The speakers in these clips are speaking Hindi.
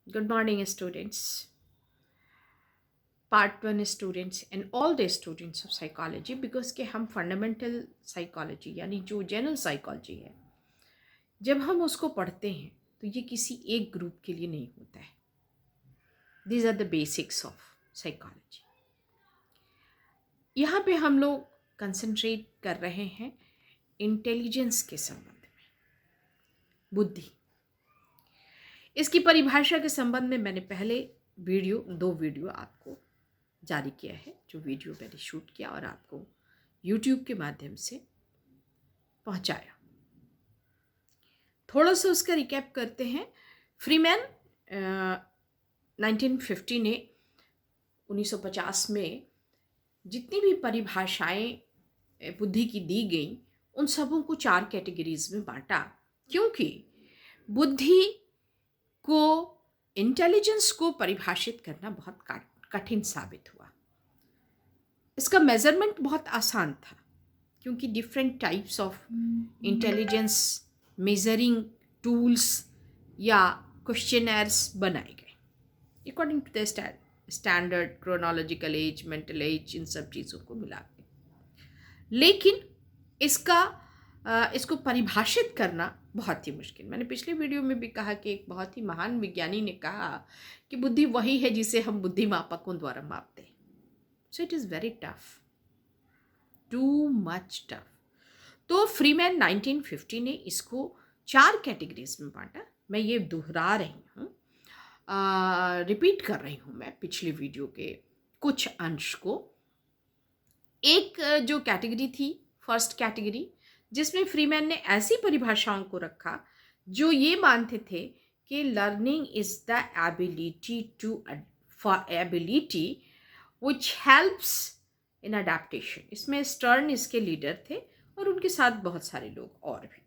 Good morning, students. Part 1 students and all the students of psychology because कि हम फंडामेंटल साइकोलॉजी यानी जो जनरल साइकोलॉजी है जब हम उसको पढ़ते हैं तो ये किसी एक ग्रुप के लिए नहीं होता है. These are the basics of psychology. यहाँ पे हम लोग कंसंट्रेट कर रहे हैं इंटेलिजेंस के संबंध में, बुद्धि. इसकी परिभाषा के संबंध में मैंने पहले दो वीडियो आपको जारी किया है, जो वीडियो मैंने शूट किया और आपको यूट्यूब के माध्यम से पहुंचाया. थोड़ा सा उसका रिकैप करते हैं. फ्रीमैन 1950 ने 1950 में जितनी भी परिभाषाएं बुद्धि की दी गई उन सबों को 4 कैटेगरीज में बांटा, क्योंकि बुद्धि को, इंटेलिजेंस को परिभाषित करना बहुत कठिन साबित हुआ. इसका मेजरमेंट बहुत आसान था क्योंकि different types of intelligence measuring tools या क्वेश्चनर्स बनाए गए according to the standard chronological age, mental age, इन सब चीज़ों को मिला के. लेकिन इसको परिभाषित करना बहुत ही मुश्किल. मैंने पिछले वीडियो में भी कहा कि एक बहुत ही महान विज्ञानी ने कहा कि बुद्धि वही है जिसे हम बुद्धि मापकों द्वारा मापते हैं. So it is very tough, too much tough. तो फ्रीमैन 1950 ने इसको 4 कैटेगरीज में बांटा. मैं ये दोहरा रही हूँ, रिपीट कर रही हूँ मैं पिछले वीडियो के कुछ अंश को. एक जो कैटेगरी थी, फर्स्ट कैटेगरी, जिसमें फ्रीमैन ने ऐसी परिभाषाओं को रखा जो ये मानते थे कि learning is the ability which helps in adaptation. इसमें स्टर्न इसके लीडर थे और उनके साथ बहुत सारे लोग और भी थे.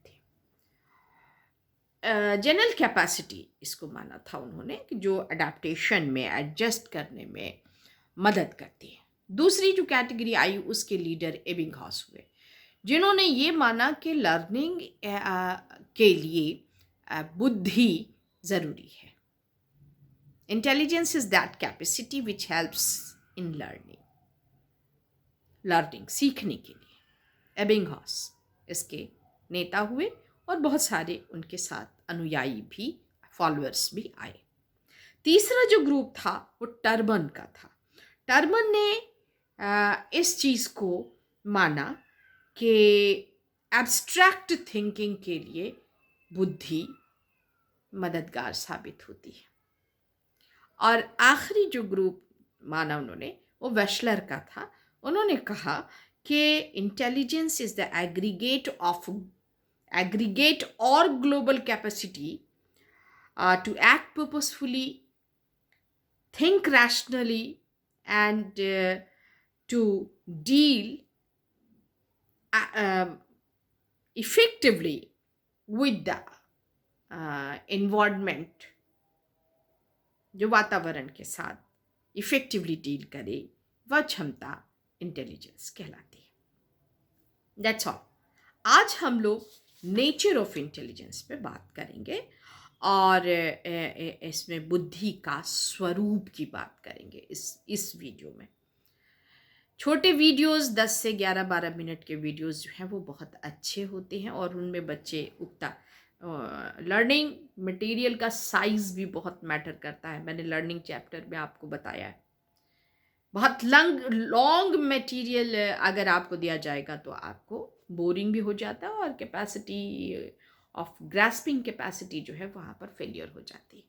जनरल कैपेसिटी इसको माना था उन्होंने कि जो अडेप्टेशन में, एडजस्ट करने में मदद करती है. दूसरी जो कैटेगरी आई उसके लीडर एबिंगहॉस हुए, जिन्होंने ये माना कि लर्निंग के लिए बुद्धि ज़रूरी है. Intelligence is that capacity which helps in learning, सीखने के लिए. एबिंगहॉस इसके नेता हुए और बहुत सारे उनके साथ अनुयायी भी, फॉलोअर्स भी आए. तीसरा जो ग्रुप था वो टर्बन का था. टर्बन ने इस चीज़ को माना कि एब्स्ट्रैक्ट थिंकिंग के लिए बुद्धि मददगार साबित होती है. और आखिरी जो ग्रुप माना उन्होंने वो वेशलर का था. उन्होंने कहा कि इंटेलिजेंस इज द एग्रीगेट और global capacity to act purposefully, think rationally, and to deal effectively with the environment, जो वातावरण के साथ इफेक्टिवली डील करे, वह क्षमता इंटेलिजेंस कहलाती है. That's all. आज हम लोग नेचर ऑफ इंटेलिजेंस पे बात करेंगे और इसमें बुद्धि का स्वरूप की बात करेंगे इस वीडियो में. छोटे वीडियोस 10 से 11-12 मिनट के वीडियोस जो हैं वो बहुत अच्छे होते हैं और उनमें बच्चे उगता लर्निंग मटेरियल का साइज़ भी बहुत मैटर करता है. मैंने लर्निंग चैप्टर में आपको बताया है. बहुत लॉन्ग मटेरियल अगर आपको दिया जाएगा तो आपको बोरिंग भी हो जाता है और कैपेसिटी ऑफ ग्रास्पिंग कैपेसिटी जो है वहाँ पर फेलियर हो जाती है.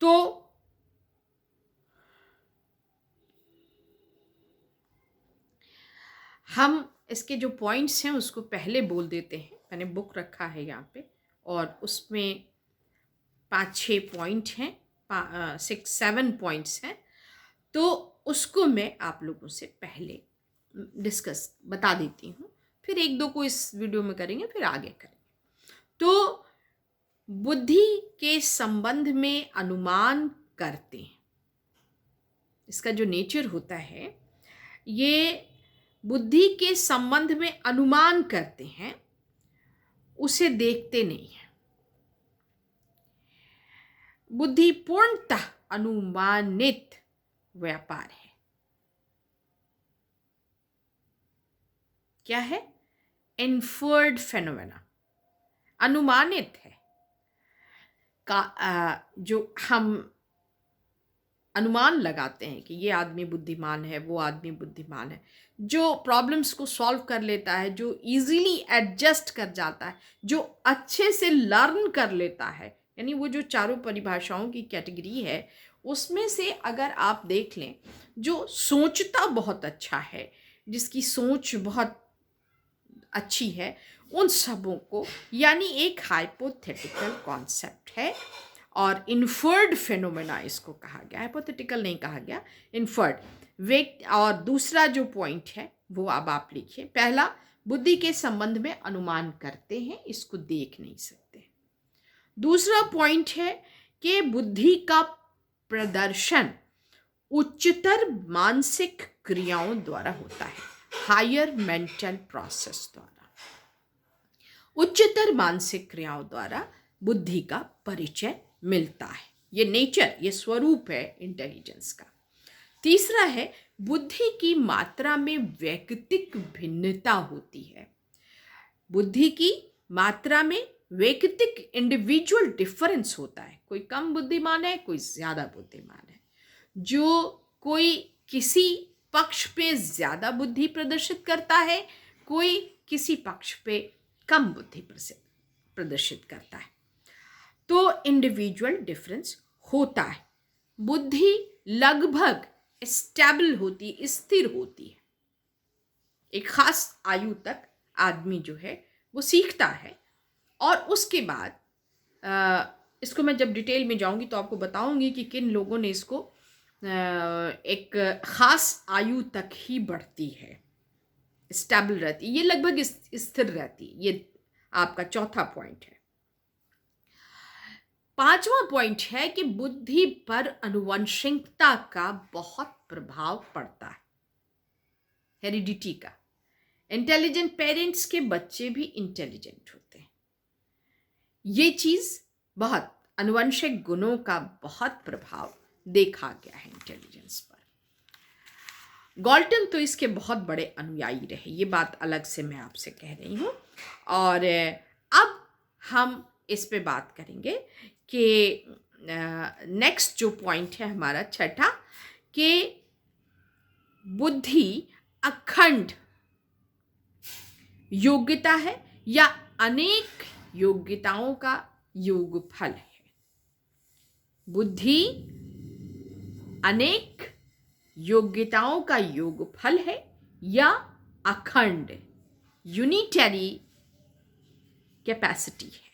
तो हम इसके जो पॉइंट्स हैं उसको पहले बोल देते हैं. मैंने बुक रखा है यहाँ पे और उसमें 5-6 पॉइंट हैं, 6-7 पॉइंट्स हैं. तो उसको मैं आप लोगों से पहले बता देती हूँ, फिर 1-2 को इस वीडियो में करेंगे, फिर आगे करेंगे. तो बुद्धि के संबंध में अनुमान करते हैं. इसका जो नेचर होता है, ये बुद्धि के संबंध में अनुमान करते हैं, उसे देखते नहीं हैं. बुद्धि पूर्णतः अनुमानित व्यापार है। क्या है? इन्फर्ड फेनोमेना, अनुमानित है। जो हम अनुमान लगाते हैं कि ये आदमी बुद्धिमान है, वो आदमी बुद्धिमान है, जो प्रॉब्लम्स को सॉल्व कर लेता है, जो इजीली एडजस्ट कर जाता है, जो अच्छे से लर्न कर लेता है, यानी वो जो चारों परिभाषाओं की कैटेगरी है, उसमें से अगर आप देख लें, जो सोचता बहुत अच्छा है, जिसकी सोच बहुत अच्छी है, उन सबों को, यानी एक हाइपोथेटिकल कॉन्सेप्ट है और इन्फर्ड फेनोमेना इसको कहा गया, हाइपोथेटिकल नहीं कहा गया, इन्फर्ड। और दूसरा जो पॉइंट है वो अब आप लिखिए। पहला, बुद्धि के संबंध में अनुमान करते हैं, इसको देख नहीं सकते। दूसरा पॉइंट है कि बुद्धि का प्रदर्शन उच्चतर मानसिक क्रियाओं द्वारा होता है, हायर मेंटल प्रोसेस द्वारा। उच्चतर मानसिक क्रियाओं द्वारा बुद्धि का परिचय मिलता है। ये नेचर, ये स्वरूप है इंटेलिजेंस का। तीसरा है, बुद्धि की मात्रा में वैयक्तिक भिन्नता होती है। बुद्धि की मात्रा में वैयक्तिक इंडिविजुअल डिफरेंस होता है। कोई कम बुद्धिमान है, कोई ज़्यादा बुद्धिमान है। जो कोई किसी पक्ष पे ज़्यादा बुद्धि प्रदर्शित करता है, कोई किसी पक्ष पे कम बुद्धि प्रदर्शित करता है। तो इंडिविजुअल डिफरेंस होता है। बुद्धि लगभग स्टेबल होती, स्थिर होती है। एक खास आयु तक आदमी जो है वो सीखता है, और उसके बाद इसको मैं जब डिटेल में जाऊंगी तो आपको बताऊंगी कि किन लोगों ने इसको एक खास आयु तक ही बढ़ती है, स्टेबल रहती, ये लगभग स्थिर रहती। ये आपका चौथा पॉइंट है। पांचवा पॉइंट है कि बुद्धि पर आनुवंशिकता का बहुत प्रभाव पड़ता है, हेरिडिटी का। इंटेलिजेंट पेरेंट्स के बच्चे भी इंटेलिजेंट होते हैं। ये चीज बहुत, आनुवंशिक गुणों का बहुत प्रभाव देखा गया है इंटेलिजेंस पर। गॉल्टन तो इसके बहुत बड़े अनुयायी रहे, ये बात अलग से मैं आपसे कह रही हूँ। और अब हम इस पे बात करेंगे कि नेक्स्ट जो पॉइंट है हमारा छठा, कि बुद्धि अखंड योग्यता है या अनेक योग्यताओं का योगफल है। बुद्धि अनेक योग्यताओं का योगफल है या अखंड यूनिटरी कैपेसिटी है।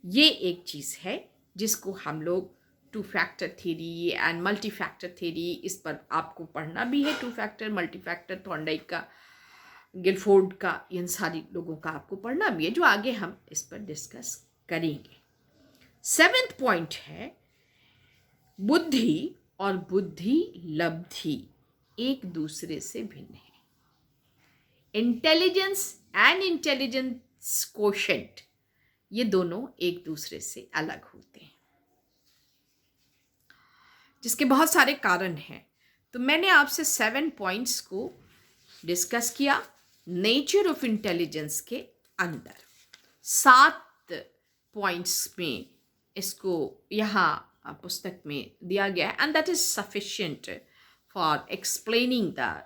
ये एक चीज़ है जिसको हम लोग two factor theory and multi factor theory, इस पर आपको पढ़ना भी है। Two factor, multi factor, Thorndike का, गिलफोर्ड का, इन सारी लोगों का आपको पढ़ना भी है, जो आगे हम इस पर डिस्कस करेंगे। सेवेंथ पॉइंट है, बुद्धि और बुद्धि लब्धि एक दूसरे से भिन्न है। इंटेलिजेंस एंड इंटेलिजेंस कोशेंट, ये दोनों एक दूसरे से अलग होते हैं, जिसके बहुत सारे कारण हैं। तो मैंने आपसे 7 पॉइंट्स को डिस्कस किया नेचर ऑफ इंटेलिजेंस के अंदर। 7 पॉइंट्स में इसको यहाँ पुस्तक में दिया गया है, and that is sufficient for explaining the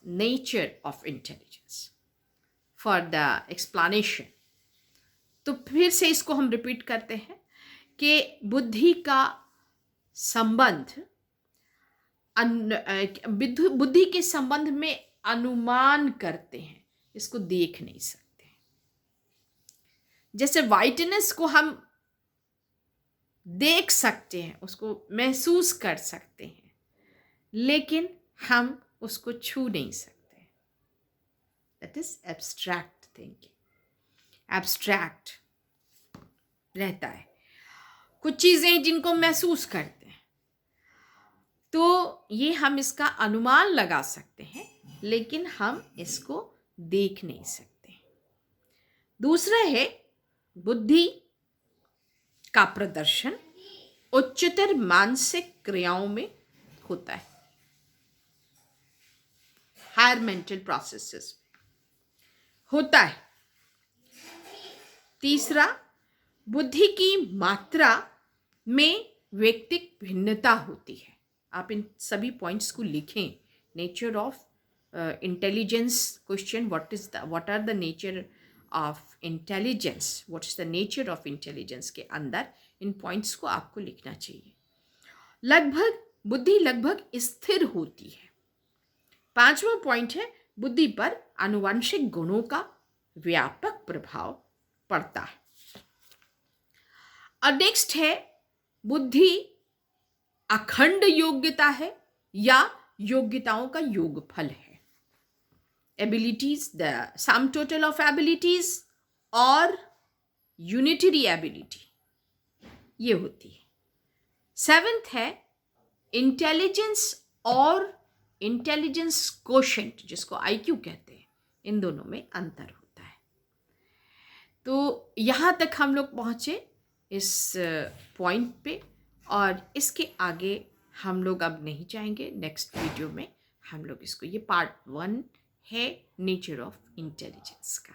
nature of intelligence, for the explanation. तो फिर से इसको हम रिपीट करते हैं कि बुद्धि का संबंध, बुद्धि के संबंध में अनुमान करते हैं, इसको देख नहीं सकते। जैसे वाइटनेस को हम देख सकते हैं, उसको महसूस कर सकते हैं, लेकिन हम उसको छू नहीं सकते। That is abstract thinking. Abstract रहता है। कुछ चीजें जिनको महसूस करते हैं, तो ये हम इसका अनुमान लगा सकते हैं, लेकिन हम इसको देख नहीं सकते। दूसरा है बुद्धि का प्रदर्शन उच्चतर मानसिक क्रियाओं में होता है, हायर मेंटल प्रोसेसेस होता है। तीसरा, बुद्धि की मात्रा में व्यक्तिक भिन्नता होती है। आप इन सभी पॉइंट्स को लिखें। Nature of intelligence question, what are the nature of intelligence, what is the nature of intelligence के अंदर इन पॉइंट्स को आपको लिखना चाहिए। बुद्धि लगभग स्थिर होती है। 5वां पॉइंट है, बुद्धि पर आनुवंशिक गुणों का व्यापक प्रभाव पड़ता है। और नेक्स्ट है, बुद्धि अखंड योग्यता है या योग्यताओं का योगफल है। Abilities, the sum total of abilities और यूनिटरी एबिलिटी, ये होती है। 7th है इंटेलिजेंस और इंटेलिजेंस कोशेंट, जिसको आईक्यू कहते हैं, इन दोनों में अंतर होता है। तो यहाँ तक हम लोग पहुँचे इस पॉइंट पे, और इसके आगे हम लोग अब नहीं जाएंगे। नेक्स्ट वीडियो में हम लोग इसको, ये पार्ट 1 है नेचर ऑफ इंटेलिजेंस का।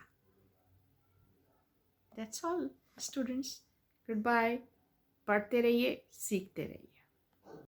That's all students, good bye. पढ़ते रहिए, सीखते रहिए।